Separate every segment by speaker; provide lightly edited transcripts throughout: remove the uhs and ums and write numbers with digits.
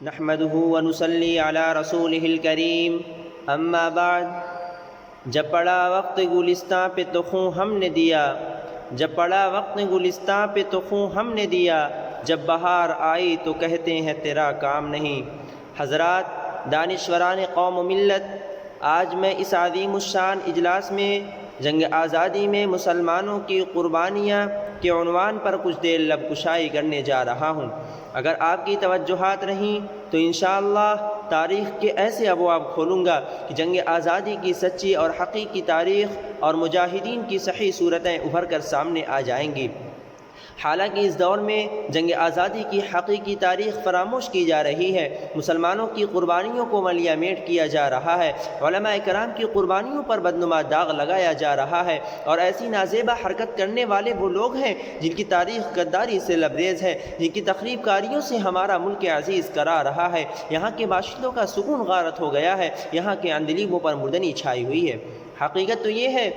Speaker 1: نحمده ونصلی علی رسولہ الکریم اما بعد۔ جب پڑا وقت گلستاں پہ تو خوں ہم نے دیا، جب پڑا وقت گلستاں پہ تو خوں ہم نے دیا، جب بہار آئی تو کہتے ہیں تیرا کام نہیں۔ حضرات، دانشوران قوم و ملت، آج میں اس عظیم الشان اجلاس میں جنگ آزادی میں مسلمانوں کی قربانیاں کے عنوان پر کچھ دیر لب کشائی کرنے جا رہا ہوں۔ اگر آپ کی توجہات رہیں تو انشاءاللہ تاریخ کے ایسے ابواب کھولوں گا کہ جنگ آزادی کی سچی اور حقیقی تاریخ اور مجاہدین کی صحیح صورتیں ابھر کر سامنے آ جائیں گی۔ حالانکہ اس دور میں جنگ آزادی کی حقیقی تاریخ فراموش کی جا رہی ہے، مسلمانوں کی قربانیوں کو ملیہ میٹ کیا جا رہا ہے، علماء کرام کی قربانیوں پر بدنما داغ لگایا جا رہا ہے، اور ایسی نازیبہ حرکت کرنے والے وہ لوگ ہیں جن کی تاریخ غداری سے لبریز ہے، جن کی تخریب کاریوں سے ہمارا ملک عزیز کرا رہا ہے۔ یہاں کے باشندوں کا سکون غارت ہو گیا ہے، یہاں کے اندلیبوں پر مردنی چھائی ہوئی ہے۔ حقیقت تو یہ ہے،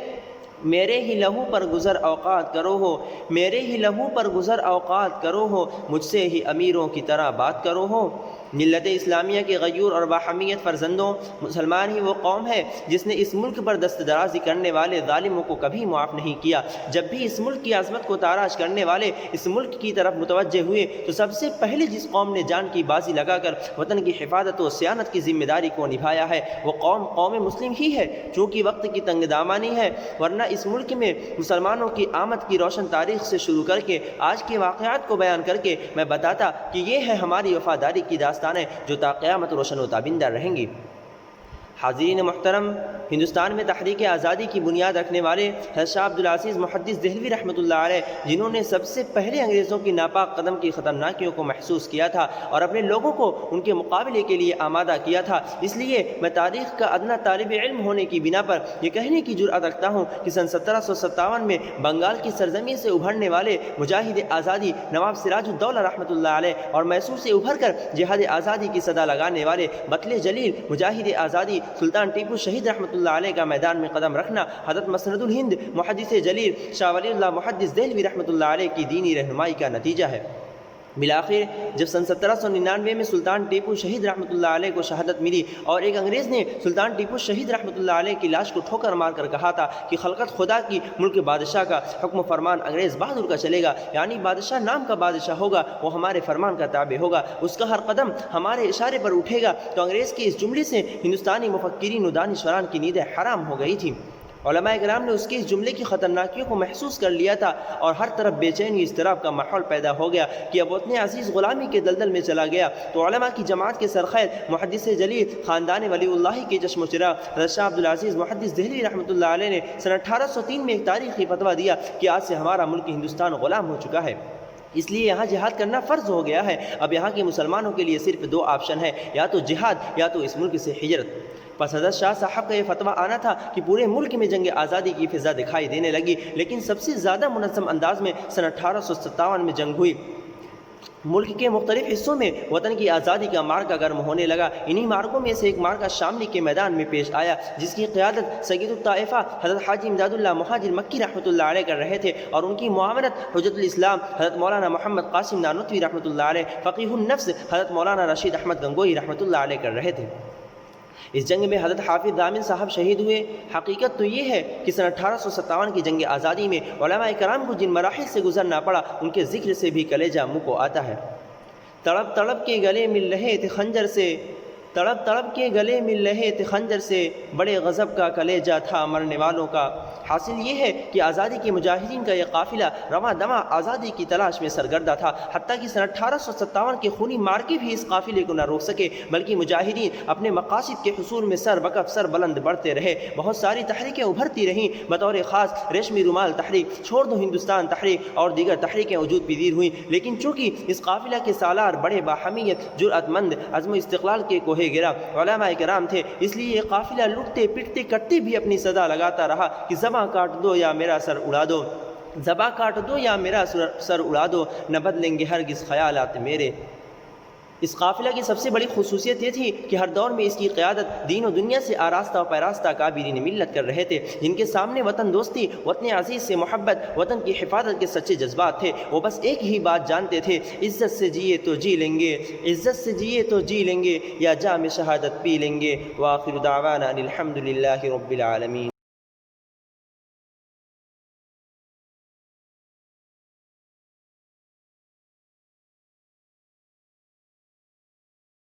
Speaker 1: میرے ہی لہو پر گزر اوقات کرو ہو، میرے ہی لہو پر گزر اوقات کرو ہو، مجھ سے ہی امیروں کی طرح بات کرو ہو۔ ملت اسلامیہ کے غیور اور باحمیت فرزندوں، مسلمان ہی وہ قوم ہے جس نے اس ملک پر دست درازی کرنے والے ظالموں کو کبھی معاف نہیں کیا۔ جب بھی اس ملک کی عظمت کو تاراج کرنے والے اس ملک کی طرف متوجہ ہوئے تو سب سے پہلے جس قوم نے جان کی بازی لگا کر وطن کی حفاظت و صیانت کی ذمہ داری کو نبھایا ہے وہ قوم مسلم ہی ہے۔ چونکہ وقت کی تنگ دامانی ہے، ورنہ اس ملک میں مسلمانوں کی آمد کی روشن تاریخ سے شروع کر کے آج کے واقعات کو بیان کر کے میں بتاتا کہ یہ ہے ہماری وفاداری کی داستانیں جو تا قیامت روشن و تابندہ رہیں گی۔ حاضرین محترم، ہندوستان میں تحریک آزادی کی بنیاد رکھنے والے حضرت شاہ عبدالعزیز محدث دہلوی رحمۃ اللہ علیہ، جنہوں نے سب سے پہلے انگریزوں کی ناپاک قدم کی خطرناکیوں کو محسوس کیا تھا اور اپنے لوگوں کو ان کے مقابلے کے لیے آمادہ کیا تھا، اس لیے میں تاریخ کا ادنیٰ طالب علم ہونے کی بنا پر یہ کہنے کی جرأت رکھتا ہوں کہ سن 1757 میں بنگال کی سرزمین سے ابھرنے والے مجاہد آزادی نواب سراج الدولہ رحمۃ اللہ علیہ اور میسور سے ابھر کر جہاد آزادی کی صدا لگانے والے بطل جلیل مجاہد آزادی سلطان ٹیپو شہید رحمۃ اللہ علیہ کا میدان میں قدم رکھنا حضرت مسند الہند محدث جلیل شاہ ولی اللہ محدث دہلوی رحمۃ اللہ علیہ کی دینی رہنمائی کا نتیجہ ہے۔ بالآخر جب سن 1799 میں سلطان ٹیپو شہید رحمۃ اللہ علیہ کو شہادت ملی اور ایک انگریز نے سلطان ٹیپو شہید رحمۃ اللہ علیہ کی لاش کو ٹھوکر مار کر کہا تھا کہ خلقت خدا کی ملک بادشاہ کا حکم فرمان انگریز بہادر کا چلے گا، یعنی بادشاہ نام کا بادشاہ ہوگا، وہ ہمارے فرمان کا تابع ہوگا، اس کا ہر قدم ہمارے اشارے پر اٹھے گا، تو انگریز کے اس جملے سے ہندوستانی مفکرین و دانشوران کی نیندیں حرام ہو گئی تھیں۔ علماء کرام نے اس کے اس جملے کی خطرناکیوں کو محسوس کر لیا تھا اور ہر طرف بے چینی اضطراب کا ماحول پیدا ہو گیا کہ اب اتنے عزیز غلامی کے دلدل میں چلا گیا تو علماء کی جماعت کے سرخیر محدث جلیل خاندان ولی اللہ کے چشم و چراغ حضرت شاہ عبدالعزیز محدث دہلوی رحمۃ اللہ علیہ نے سن 1803 میں ایک تاریخی فتویٰ دیا کہ آج سے ہمارا ملک ہندوستان غلام ہو چکا ہے، اس لیے یہاں جہاد کرنا فرض ہو گیا ہے۔ اب یہاں کے مسلمانوں کے لیے صرف دو آپشن ہے، یا تو جہاد یا تو اس ملک سے ہجرت۔ پس حضرت شاہ صاحب کا یہ فتویٰ آنا تھا کہ پورے ملک میں جنگ آزادی کی فضا دکھائی دینے لگی، لیکن سب سے زیادہ منظم انداز میں سن 1857 میں جنگ ہوئی۔ ملک کے مختلف حصوں میں وطن کی آزادی کا مارکہ گرم ہونے لگا۔ انہی مارکوں میں سے ایک مارکہ شاملی کے میدان میں پیش آیا جس کی قیادت سید الطائفہ حضرت حاجی امداد اللہ مہاجر مکی رحمۃ اللہ علیہ کر رہے تھے، اور ان کی معاونت حجت الاسلام حضرت مولانا محمد قاسم نانوتوی رحمۃ اللہ علیہ، فقیہ النفس حضرت مولانا رشید احمد گنگوئی رحمۃ اللہ علیہ کر رہے تھے۔ اس جنگ میں حضرت حافظ دامن صاحب شہید ہوئے۔ حقیقت تو یہ ہے کہ سن 1857 کی جنگ آزادی میں علماء کرام کو جن مراحل سے گزرنا پڑا ان کے ذکر سے بھی کلیجہ منہ کو آتا ہے۔ تڑپ تڑپ کے گلے مل رہے تھے خنجر سے، تڑپ تڑپ کے گلے مل رہے تھے خنجر سے، بڑے غضب کا کلیجہ تھا مرنے والوں کا۔ حاصل یہ ہے کہ آزادی کے مجاہدین کا یہ قافلہ رواں دواں آزادی کی تلاش میں سرگردہ تھا، حتیٰ کہ سن 1857 کے خونی مارکے بھی اس قافلے کو نہ روک سکے، بلکہ مجاہدین اپنے مقاصد کے حصول میں سر بکف سر بلند بڑھتے رہے۔ بہت ساری تحریکیں ابھرتی رہیں، بطور خاص ریشمی رومال تحریک، چھوڑ دو ہندوستان تحریک اور دیگر تحریکیں وجود پذیر ہوئیں، لیکن چونکہ اس قافلہ کے سالار بڑے باحمیت، جرأت مند، عزم و استقلال کے کوہ گرا علماء کرام تھے، اس لیے یہ قافلہ لٹتے پٹتے کٹتے بھی اپنی صدا لگاتا رہا کہ زباں کاٹ دو یا میرا سر اڑا دو، زباں کاٹ دو یا میرا سر اڑا دو، نہ بدلیں گے ہرگز خیالات میرے۔ اس قافلہ کی سب سے بڑی خصوصیت یہ تھی کہ ہر دور میں اس کی قیادت دین و دنیا سے آراستہ و پیراستہ کابرین ملت کر رہے تھے، جن کے سامنے وطن دوستی، وطن عزیز سے محبت، وطن کی حفاظت کے سچے جذبات تھے۔ وہ بس ایک ہی بات جانتے تھے، عزت سے جیے تو جی لیں گے، عزت سے جیے تو جی لیں گے، یا جام شہادت پی لیں گے۔ وآخر دعوانا الحمد للہ رب العالمین۔